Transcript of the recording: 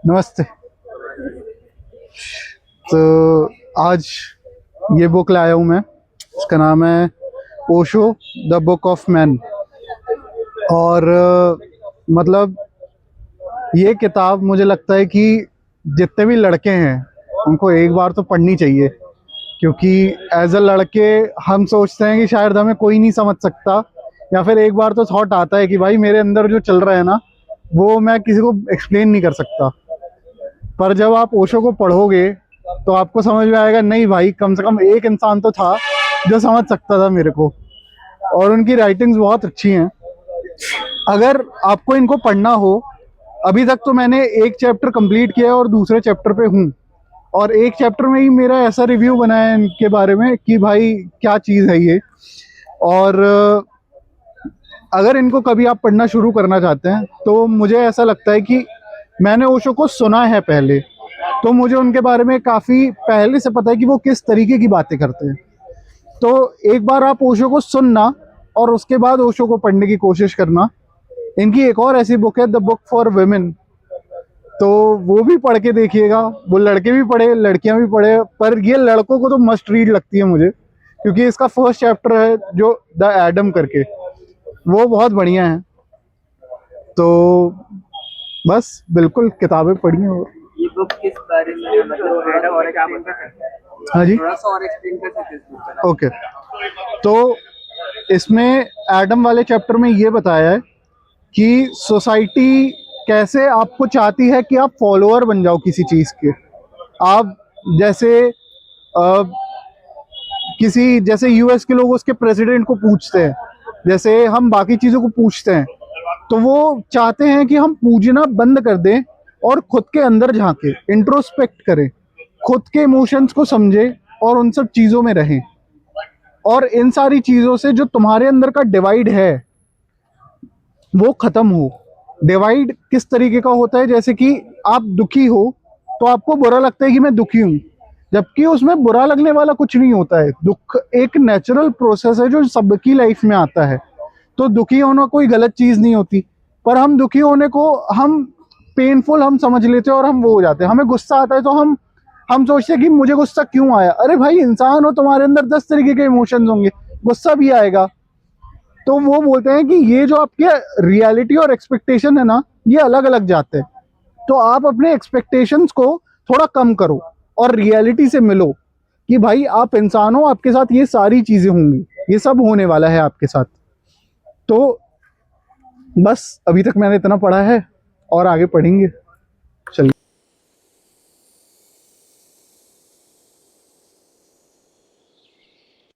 नमस्ते। तो आज ये बुक लाया हूँ मैं। इसका नाम है Osho the book of man. और मतलब ये किताब मुझे लगता है कि जितने भी लड़के हैं उनको एक बार तो पढ़नी चाहिए, क्योंकि एज अ लड़के हम सोचते हैं कि शायद हमें कोई नहीं समझ सकता, या फिर एक बार तो थॉट आता है कि भाई मेरे अंदर जो चल रहा है ना वो मैं किसी को एक्सप्लेन नहीं कर सकता। पर जब आप ओशो को पढ़ोगे तो आपको समझ में आएगा, नहीं भाई कम से कम एक इंसान तो था जो समझ सकता था मेरे को। और उनकी राइटिंग्स बहुत अच्छी हैं। अगर आपको इनको पढ़ना हो, अभी तक तो मैंने एक चैप्टर कंप्लीट किया है और दूसरे चैप्टर पे हूँ। और एक चैप्टर में ही मेरा ऐसा रिव्यू बना है इनके बारे में कि भाई क्या चीज़ है ये। और अगर इनको कभी आप पढ़ना शुरू करना चाहते हैं तो मुझे ऐसा लगता है कि मैंने ओशो को सुना है पहले, तो मुझे उनके बारे में काफ़ी पहले से पता है कि वो किस तरीके की बातें करते हैं। तो एक बार आप ओशो को सुनना और उसके बाद ओशो को पढ़ने की कोशिश करना। इनकी एक और ऐसी बुक है द बुक फॉर वुमेन, तो वो भी पढ़ के देखिएगा। वो लड़के भी पढ़े लड़कियां भी पढ़े, पर ये लड़कों को तो मस्ट रीड लगती है मुझे, क्योंकि इसका फर्स्ट चैप्टर है जो द एडम करके, वो बहुत बढ़िया है। तो बस बिल्कुल किताबें पढ़ी और ये बुक किस बारे में है? मतलब थोड़ा सा और एक्सप्लेन कर सकते हैं? हाँ जी, थोड़ा सा और एक्सप्लेन कर सकते हैं इस बुक का? ओके। तो इसमें एडम वाले चैप्टर में ये बताया है कि सोसाइटी कैसे आपको चाहती है कि आप फॉलोअर बन जाओ किसी चीज़ के। आप जैसे किसी जैसे यूएस के लोग उसके प्रेसिडेंट को पूछते हैं, जैसे हम बाकी चीज़ों को पूछते हैं, तो वो चाहते हैं कि हम पूछना बंद कर दें और खुद के अंदर झांके, इंट्रोस्पेक्ट करें, खुद के इमोशंस को समझे और उन सब चीज़ों में रहें। और इन सारी चीज़ों से जो तुम्हारे अंदर का डिवाइड है वो ख़त्म हो। डिवाइड किस तरीके का होता है, जैसे कि आप दुखी हो तो आपको बुरा लगता है कि मैं दुखी हूँ, जबकि उसमें बुरा लगने वाला कुछ नहीं होता है। दुख एक नेचुरल प्रोसेस है जो सबकी लाइफ में आता है। तो दुखी होना कोई गलत चीज़ नहीं होती, पर हम दुखी होने को हम पेनफुल हम समझ लेते हैं और हम वो हो जाते हैं। हमें गुस्सा आता है तो हम सोचते हैं कि मुझे गुस्सा क्यों आया। अरे भाई इंसान हो, तुम्हारे अंदर 10 तरीके के इमोशंस होंगे, गुस्सा भी आएगा। तो वो बोलते हैं कि ये जो आपके रियलिटी और एक्सपेक्टेशन है ना, ये अलग अलग जाते हैं। तो आप अपने एक्सपेक्टेशंस को थोड़ा कम करो और रियलिटी से मिलो कि भाई आप इंसान हो, आपके साथ ये सारी चीज़ें होंगी, ये सब होने वाला है आपके साथ। तो बस अभी तक मैंने इतना पढ़ा है और आगे पढ़ेंगे।